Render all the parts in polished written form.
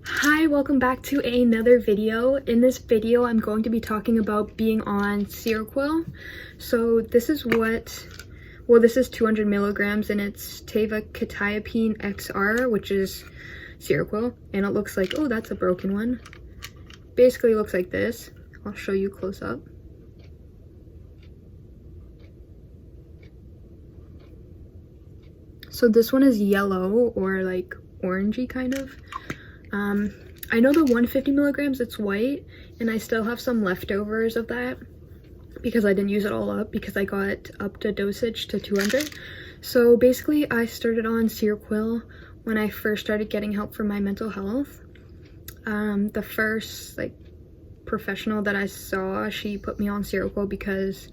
Hi, welcome back to another video. In this video, I'm going to be talking about being on Seroquel. So this is this is 200 milligrams and it's Teva Quetiapine XR, which is Seroquel. And it looks like, oh, that's a broken one. Basically looks like this. I'll show you close up. So this one is yellow or like orangey kind of. I know the 150 milligrams, it's white, and I still have some leftovers of that because I didn't use it all up because I got up to dosage to 200. So basically I started on Seroquel when I first started getting help for my mental health. The first like professional that I saw, she put me on Seroquel because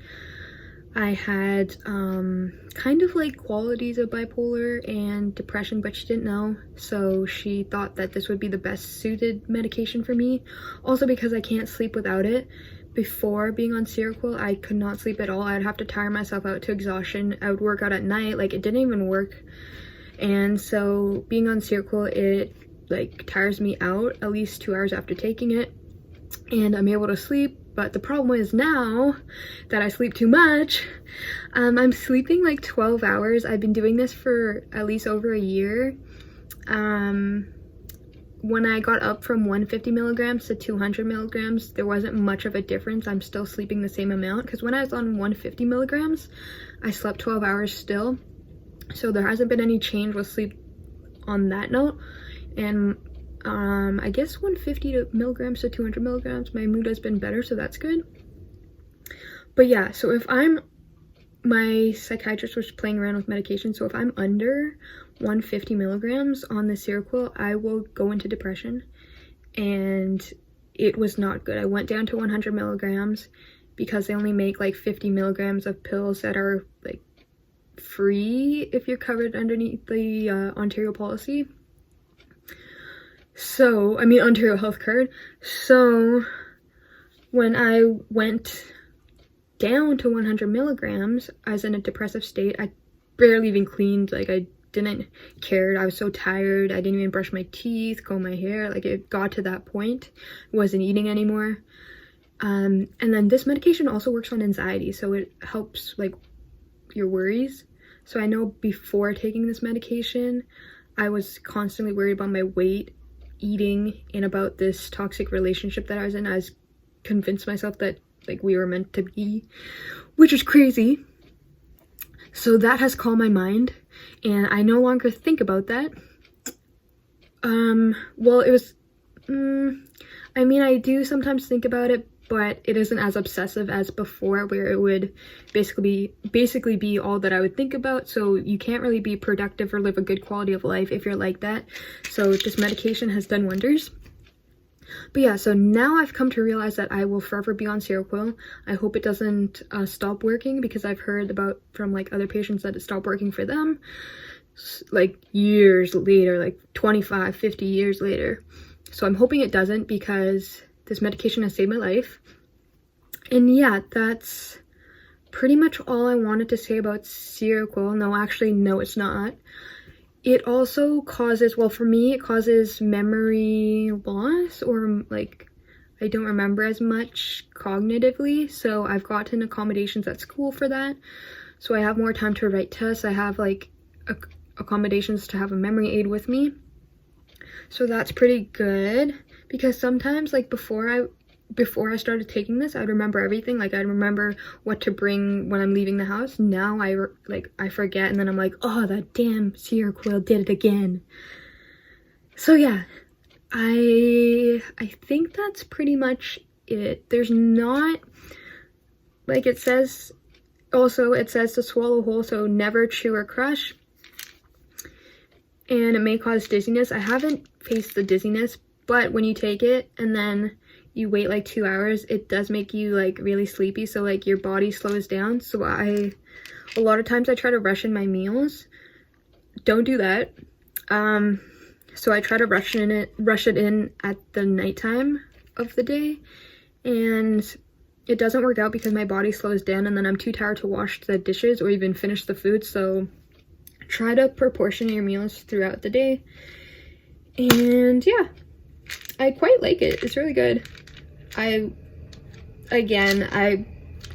I had kind of like qualities of bipolar and depression, but she didn't know, so she thought that this would be the best suited medication for me. Also because I can't sleep without it. Before being on Seroquel, I could not sleep at all. I'd have to tire myself out to exhaustion. I would work out at night, like it didn't even work. And so being on Seroquel, it like tires me out at least 2 hours after taking it, and I'm able to sleep. But the problem is now that I sleep too much, I'm sleeping like 12 hours. I've been doing this for at least over a year. When I got up from 150 milligrams to 200 milligrams, there wasn't much of a difference. I'm still sleeping the same amount because when I was on 150 milligrams, I slept 12 hours still. So there hasn't been any change with sleep on that note. And I guess 150 milligrams to 200 milligrams, my mood has been better, so that's good. But yeah, so my psychiatrist was playing around with medication, so if I'm under 150 milligrams on the Seroquel, I will go into depression, and it was not good. I went down to 100 milligrams because they only make like 50 milligrams of pills that are like free if you're covered underneath the Ontario policy. So, I mean Ontario health card. So when I went down to 100 milligrams, I was in a depressive state. I barely even cleaned, like I didn't care. I was so tired. I didn't even brush my teeth, comb my hair. Like it got to that point. I wasn't eating anymore. And then this medication also works on anxiety, so it helps like your worries. So I know before taking this medication, I was constantly worried about my weight, eating, and about this toxic relationship that I was in. I was convinced myself that like we were meant to be, which is crazy. So that has calmed my mind, and I no longer think about that. Well, it was I mean, I do sometimes think about it, but it isn't as obsessive as before, where it would basically be all that I would think about. So you can't really be productive or live a good quality of life if you're like that. So this medication has done wonders. But yeah, so now I've come to realize that I will forever be on Seroquel. I hope it doesn't stop working, because I've heard from like other patients that it stopped working for them like years later, like 25, 50 years later. So I'm hoping it doesn't, because this medication has saved my life. And yeah, that's pretty much all I wanted to say about Seroquel. No, actually, no, it's not. It also causes, well, for me, it causes memory loss, or like I don't remember as much cognitively. So I've gotten accommodations at school for that. So I have more time to write tests. I have like accommodations to have a memory aid with me. So that's pretty good, because sometimes like before I started taking this, I'd remember everything. Like I'd remember what to bring when I'm leaving the house. Now I forget, and then I'm like, oh, that damn Seroquel did it again. So yeah, I think that's pretty much it. There's not, like it says to swallow whole, so never chew or crush. And it may cause dizziness. I haven't faced the dizziness, but when you take it and then you wait like 2 hours, it does make you like really sleepy, so like your body slows down. So a lot of times I try to rush in my meals. Don't do that. So I try to rush it in at the nighttime of the day, and it doesn't work out because my body slows down, and then I'm too tired to wash the dishes or even finish the food. So try to proportion your meals throughout the day. And yeah, I quite like it. It's really good. I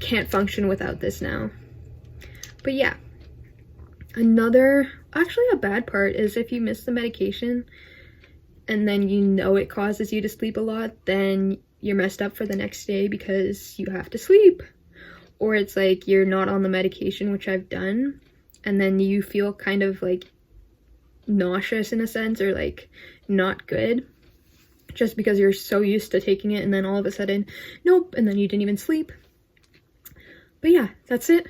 can't function without this now. But yeah, actually a bad part is if you miss the medication and then you know it causes you to sleep a lot, then you're messed up for the next day because you have to sleep. Or it's like you're not on the medication, which I've done, and then you feel kind of like nauseous in a sense, or like not good, just because you're so used to taking it, and then all of a sudden, nope, and then you didn't even sleep. But yeah, that's it.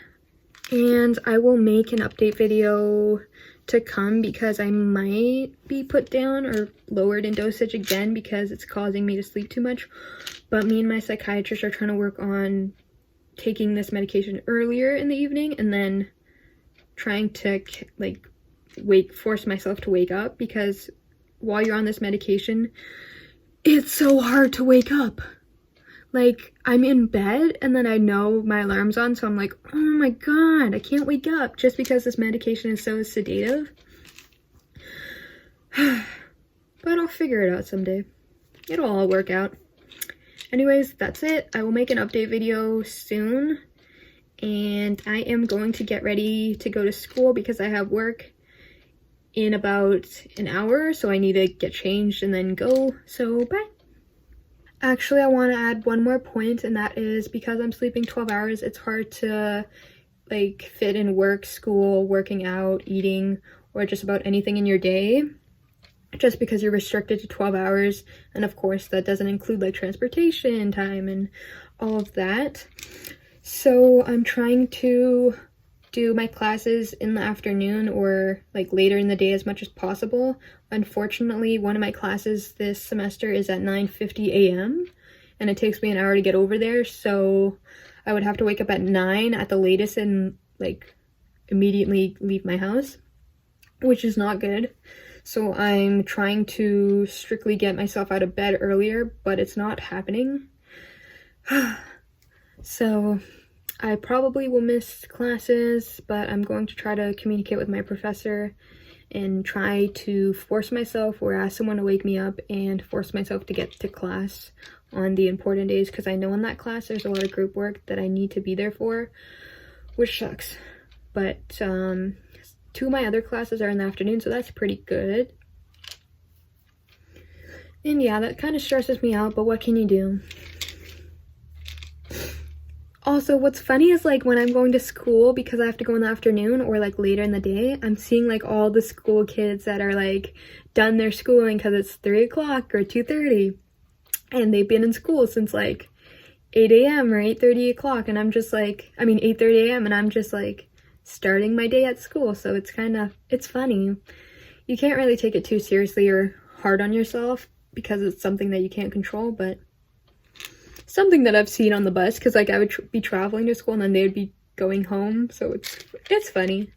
And I will make an update video to come because I might be put down or lowered in dosage again because it's causing me to sleep too much. But me and my psychiatrist are trying to work on taking this medication earlier in the evening and then trying to like force myself to wake up, because while you're on this medication, it's so hard to wake up. Like, I'm in bed and then I know my alarm's on, so I'm like, oh my god, I can't wake up just because this medication is so sedative. But I'll figure it out someday. It'll all work out. Anyways, that's it. I will make an update video soon, and I am going to get ready to go to school because I have work in about an hour, so I need to get changed and then go. So bye. Actually, I want to add one more point, and that is because I'm sleeping 12 hours, it's hard to like fit in work, school, working out, eating, or just about anything in your day, just because you're restricted to 12 hours. And of course that doesn't include like transportation time and all of that. So I'm trying to do my classes in the afternoon or like later in the day as much as possible. Unfortunately, one of my classes this semester is at 9:50 a.m. and it takes me an hour to get over there, so I would have to wake up at 9 at the latest and like immediately leave my house, which is not good. So I'm trying to strictly get myself out of bed earlier, but it's not happening. So I probably will miss classes, but I'm going to try to communicate with my professor and try to force myself or ask someone to wake me up and force myself to get to class on the important days, because I know in that class there's a lot of group work that I need to be there for, which sucks. But 2 of my other classes are in the afternoon, so that's pretty good. And yeah, that kind of stresses me out, but what can you do? Also, what's funny is like when I'm going to school, because I have to go in the afternoon or like later in the day, I'm seeing like all the school kids that are like done their schooling because it's 3 o'clock or 2:30, and they've been in school since like 8 a.m. or 8:30 o'clock, and I'm just like, 8:30 a.m. and I'm just like starting my day at school. So it's funny. You can't really take it too seriously or hard on yourself because it's something that you can't control, but something that I've seen on the bus, because like I would be traveling to school and then they would be going home, so it's funny.